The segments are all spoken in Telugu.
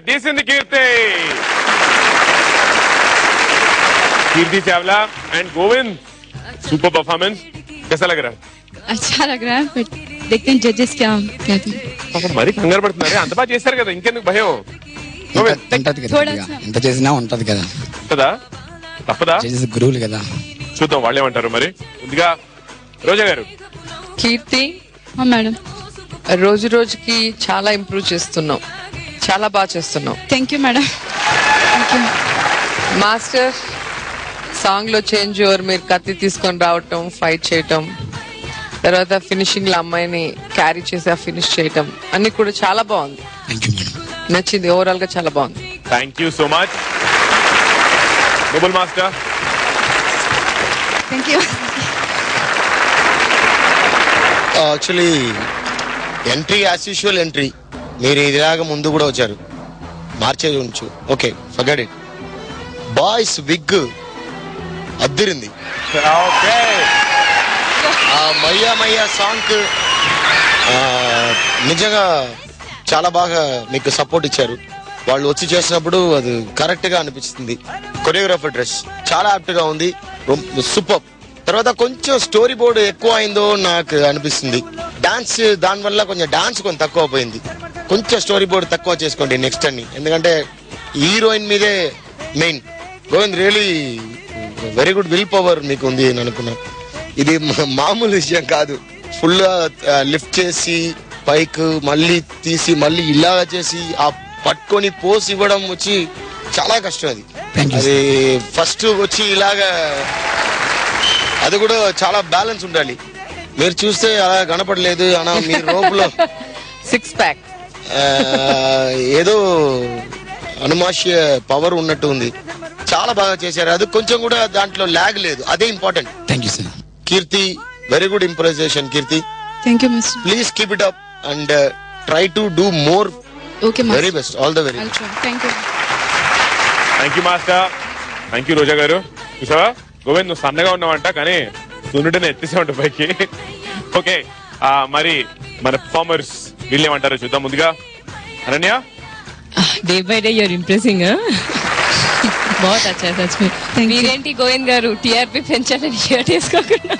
తీసింది Keerthi. Keerthi Chawla and Govind, super performance, कैसा लग रहा है? अच्छा लग रहा है, बट देखते हैं जजेस क्या कहते हैं. మరి కంగారు పడుతున్నారు, అంత బాగా చేశారు కదా, ఇంకెందుకు భయం? ఎంత చేసినా ఉంటది కదా, ఉంటదా తప్పదా? గురువులు కదా, చూద్దాం వాళ్ళు ఏమంటారు. మరి ముందుగా రోజా గారు. కీర్తి మేడం, రోజు రోజుకి చాలా ఇంప్రూవ్ చేస్తున్నావు, చాలా బాగా చేస్తున్నావు. Thank you madam. Master song లో చేంజ్ ఓవర్, మీరు కత్తి తీసుకొని రావటం, ఫైట్ చేయటం, తర్వాత ఫినిషింగ్ లో అమ్మాయిని క్యారీ చేసి ఫినిష్ చేయటం అన్ని కూడా చాలా బాగుంది, నచ్చింది, ఓవరాల్ గా చాలా బాగుంది. Thank you so much. Noble master. Thank you. Actually entry as usual entry, మీరు ఇదిలాగా ముందు కూడా వచ్చారు, మార్చేది ఉంచు, okay forget it. Boys wig అద్దిరింది. మయ్యా మయ్యా సాంగ్ నిజంగా చాలా బాగా మీకు సపోర్ట్ ఇచ్చారు. వాళ్ళు వచ్చి చేసినప్పుడు అది కరెక్ట్ గా అనిపిస్తుంది. కొరియోగ్రాఫర్ డ్రెస్ చాలా యాప్ట్ గా ఉంది, సూపర్. తర్వాత కొంచెం స్టోరీ బోర్డు ఎక్కువ అయిందో నాకు అనిపిస్తుంది. డాన్స్ దానివల్ల కొంచెం డాన్స్ కొంచెం తక్కువ పోయింది. కొంచెం స్టోరీ బోర్డు తక్కువ చేసుకోండి నెక్స్ట్ అని, ఎందుకంటే హీరోయిన్ మీదే main. Govind really very good will power మీకు ఉంది అని అనుకున్నా. ఇది మామూలు విషయం కాదు. ఫుల్ లిఫ్ట్ చేసి పైకి మళ్ళీ తీసి మళ్ళీ ఇలాగా చేసి ఆ పట్టుకొని పోసి ఇవ్వడం వచ్చి చాలా కష్టం. అది ఫస్ట్ వచ్చి ఇలాగా, అది కూడా చాలా బ్యాలెన్స్ ఉండాలి. మీరు చూస్తే అలా కనపడలేదు అనా, మీ రోపులో 6 ప్యాక్ ఏదో అనుమాష్య పవర్ ఉన్నట్టు ఉంది. చాలా బాగా చేశారు, అది కొంచెం కూడా దాంట్లో లాగ్ లేదు, అదే important. Thank you sir. Keerthi very good improvisation. Keerthi thank you master. Please keep it up and try to do more. Okay master. Very best, all the very best. Thank you. Thank you master. Thank you Roja garu. చూసావా గోవింద్, నువ్వు సన్నగా ఉన్నావంట కానీ సున్నుడిని ఎత్తేసావంట పైకి. ఓకే, మరి మన పర్ఫార్మర్స్ వీళ్ళు ఏమంటారో చూద్దాం. ముందుగా Ananya. Day by day you're impressing. बहुत अच्छा है सच में. మీరేంటి గోవింద్ గారు టీఆర్పీ పెంచాలని షర్ట్ వేసుకోకుండా?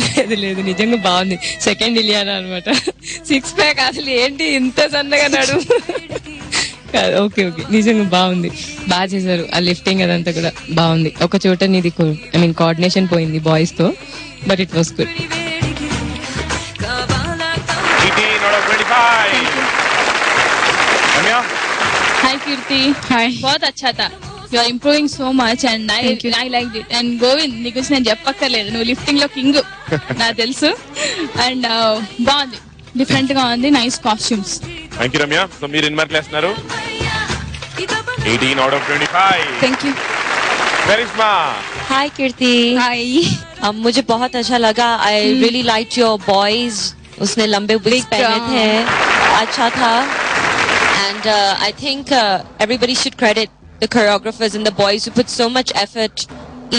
లేదు లేదు, నిజంగా బాగుంది. సెకండ్ ఇలియానా అనమాట. 6 ప్యాక్ అసలు ఏంటి ఇంత సన్నగా నడు. ఓకే ఓకే, నిజంగా బాగుంది, బాగా చేశారు. ఆ లిఫ్టింగ్ అదంతా కూడా బాగుంది. ఒక చోట నీది ఐ మీన్ కోఆర్డినేషన్ పోయింది బాయ్స్ తో, but it was good. Hi Kirti. Hi. बहुत अच्छा था. You are improving so much and I liked it. And Govind, నీకు నేను చెప్పక్కర్లేదు, నువ్వు లిఫ్టింగ్ లో కింగ్ నాకు తెలుసు. అండ్ బాగుంది, డిఫరెంట్ గా ఉంది, nice costumes. Thank you Ramya. So మీరు ఎన్ని మార్కులు వేస్తున్నారు? 18 out of 25. Thank you. Karishma. Hi Keerthi. Hi. मुझे बहुत अच्छा लगा. I really like your boys. उसने लंबे विग्स पहने थे, अच्छा था. And I think everybody should credit the choreographers and the boys who put so much effort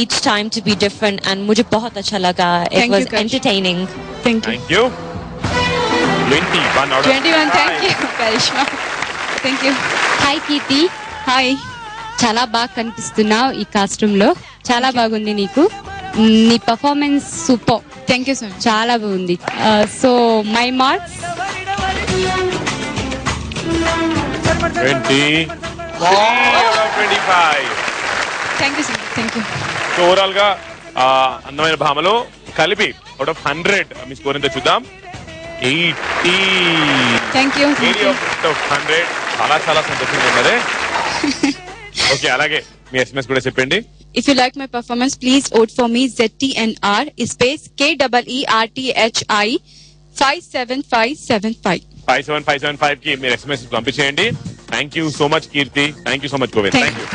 each time to be different. And मुझे बहुत अच्छा लगा. It was entertaining. Thank you. Thank you. 21 out of 21. Thank you, Karishma. Thank you. Hi Kirti. Hi. చాలా బాగా కనిపిస్తున్నావు ఈ కాస్ట్యూమ్ లో, చాలా బాగుంది నీకు. నీ performance super. Thank you sir. చాలా బాగుంది. So my marks 25. Thank you sir. Thank you. So overall గా అందమైన భామలో కలిపి అవుట్ ఆఫ్ 100 మీ స్కోర్ ఎంత చూద్దాం. 80. Thank you 80 out of 100. చాలా చాలా సంతోషంగా ఉన్నదే. ఓకే, అలాగే మీ ఎస్ఎంఎస్ కూడా చెప్పండి. If you like my performance, please vote for me ZTNR space KEERTHI 57575. 57575 కి మీరు ఎస్ఎంఎస్ పంపించేయండి. Thank you so much Keerthi. Thank you so much Govind. Thank you.